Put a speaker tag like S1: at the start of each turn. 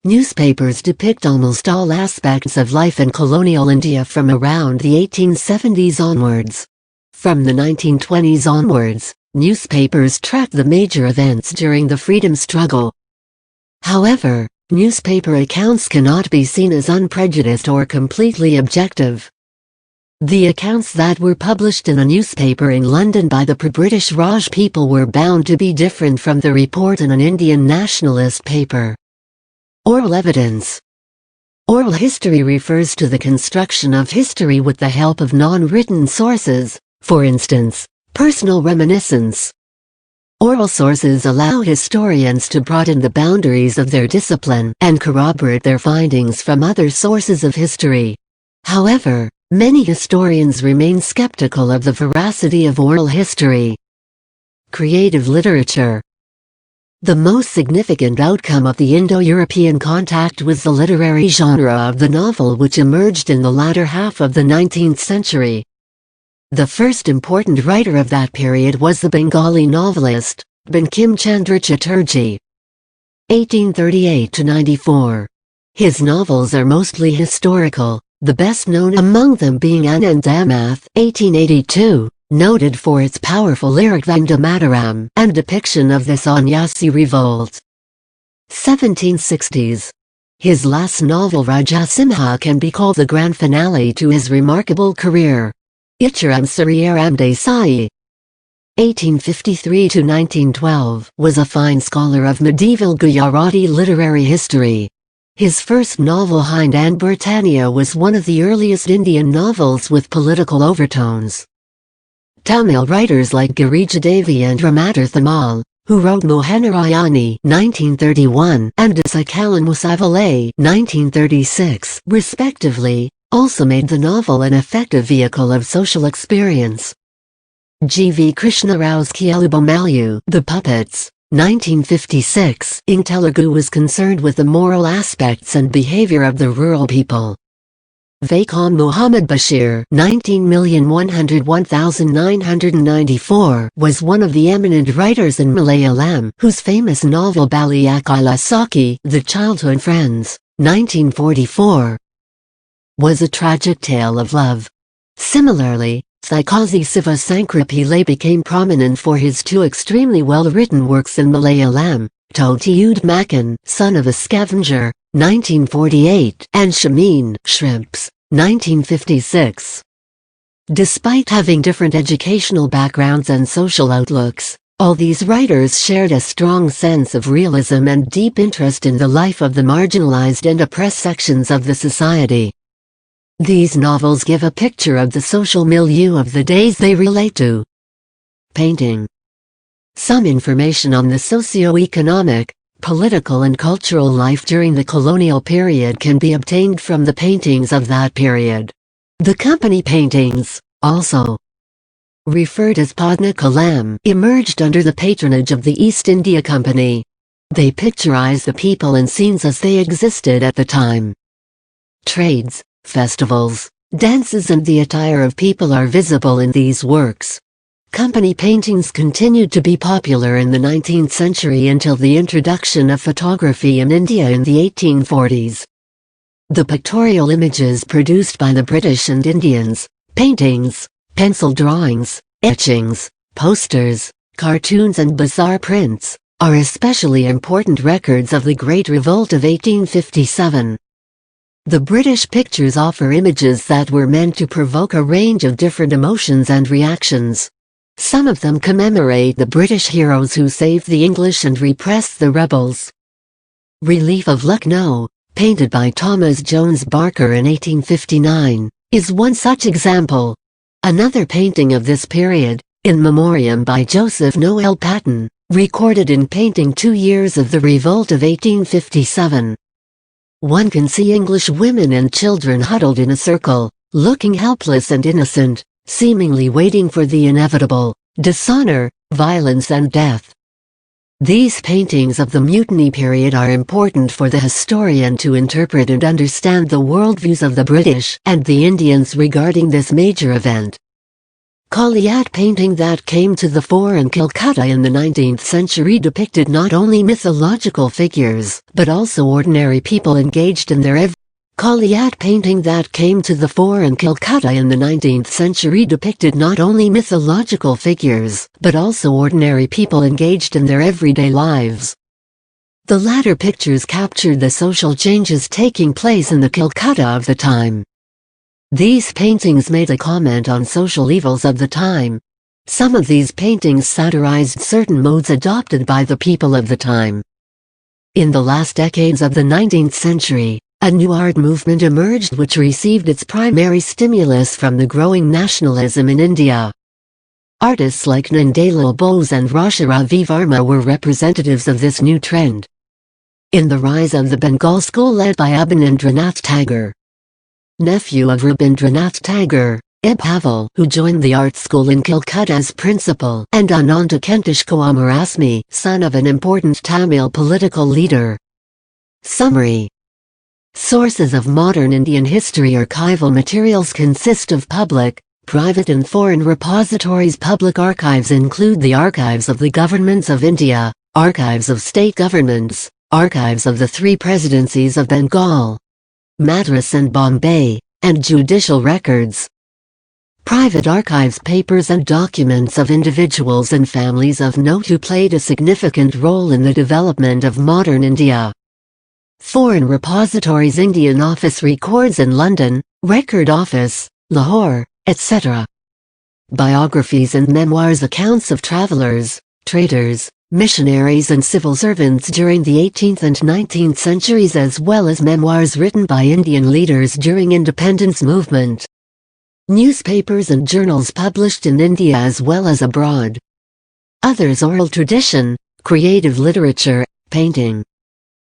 S1: Newspapers depict almost all aspects of life in colonial India from around the 1870s onwards. From the 1920s onwards, newspapers track the major events during the freedom struggle. However, newspaper accounts cannot be seen as unprejudiced or completely objective. The accounts that were published in a newspaper in London by the pro-British Raj people were bound to be different from the report in an Indian nationalist paper. Oral evidence. Oral history refers to the construction of history with the help of non-written sources, for instance, personal reminiscence. Oral sources allow historians to broaden the boundaries of their discipline and corroborate their findings from other sources of history. However, many historians remain skeptical of the veracity of oral history. Creative literature. The most significant outcome of the Indo-European contact was the literary genre of the novel, which emerged in the latter half of the 19th century. The first important writer of that period was the Bengali novelist, Bankim Chandra Chatterjee. 1838–94. His novels are mostly historical, the best known among them being Anand Damath, 1882, noted for its powerful lyric Vandamataram and depiction of the Sannyasi revolt. 1760s. His last novel Rajasimha can be called the grand finale to his remarkable career. Icharam Sariaram Desai, 1853–1912, was a fine scholar of medieval Gujarati literary history. His first novel Hind and Britannia was one of the earliest Indian novels with political overtones. Tamil writers like Girijadevi and Ramatharthamal, who wrote Mohanarayani (1931) and Dasakalan Musavalai (1936), respectively, also made the novel an effective vehicle of social experience. G. V. Krishna Rao's Kielubomalu, The Puppets, 1956, in Telugu was concerned with the moral aspects and behavior of the rural people. Vaikom Muhammad Bashir (19,101,994) was one of the eminent writers in Malayalam, whose famous novel Baliyakila Saki, The Childhood Friends, 1944, was a tragic tale of love. Similarly, Thikazi Siva Sankrippilay became prominent for his two extremely well-written works in Malayalam, Totiud Makan, Son of a Scavenger, 1948, and Shamin, Shrimps, 1956. Despite having different educational backgrounds and social outlooks, all these writers shared a strong sense of realism and deep interest in the life of the marginalized and oppressed sections of the society. These novels give a picture of the social milieu of the days they relate to. Painting. Some information on the socio-economic, political and cultural life during the colonial period can be obtained from the paintings of that period. The company paintings, also referred as Padna Kalam, emerged under the patronage of the East India Company. They picturize the people and scenes as they existed at the time. Trades, festivals, dances and the attire of people are visible in these works. Company paintings continued to be popular in the 19th century until the introduction of photography in India in the 1840s. The pictorial images produced by the British and Indians, paintings, pencil drawings, etchings, posters, cartoons and bazaar prints, are especially important records of the Great Revolt of 1857. The British pictures offer images that were meant to provoke a range of different emotions and reactions. Some of them commemorate the British heroes who saved the English and repressed the rebels. Relief of Lucknow, painted by Thomas Jones Barker in 1859, is one such example. Another painting of this period, In Memoriam by Joseph Noel Paton, recorded in painting 2 years of the Revolt of 1857. One can see English women and children huddled in a circle, looking helpless and innocent, seemingly waiting for the inevitable dishonor, violence and death. These paintings of the mutiny period are important for the historian to interpret and understand the worldviews of the British and the Indians regarding this major event. Kalighat painting that came to the fore in Calcutta in the 19th century depicted not only mythological figures, but also ordinary people engaged in their Kalighat painting that came to the fore in Calcutta in the 19th century depicted not only mythological figures, but also ordinary people engaged in their everyday lives. The latter pictures captured the social changes taking place in the Calcutta of the time. These paintings made a comment on social evils of the time. Some of these paintings satirized certain modes adopted by the people of the time. In the last decades of the 19th century, a new art movement emerged which received its primary stimulus from the growing nationalism in India. Artists like Nandalal Bose and Ravi Varma were representatives of this new trend. In the rise of the Bengal school led by Abanindranath Tagore, nephew of Rabindranath Tagore, Pavel, who joined the art school in Calcutta as principal, and Ananta Kentish Koamarasmi, son of an important Tamil political leader. Summary. Sources of modern Indian history. Archival materials consist of public, private and foreign repositories. Public archives include the archives of the governments of India, archives of state governments, archives of the three presidencies of Bengal, Madras and Bombay, and judicial records. Private archives. Papers and documents of individuals and families of note who played a significant role in the development of modern India. Foreign repositories. Indian Office records in London, Record Office, Lahore, etc. Biographies and memoirs. Accounts of travelers, traders, missionaries and civil servants during the 18th and 19th centuries, as well as memoirs written by Indian leaders during independence movement. Newspapers and journals published in India as well as abroad. Others. Oral tradition, creative literature, painting,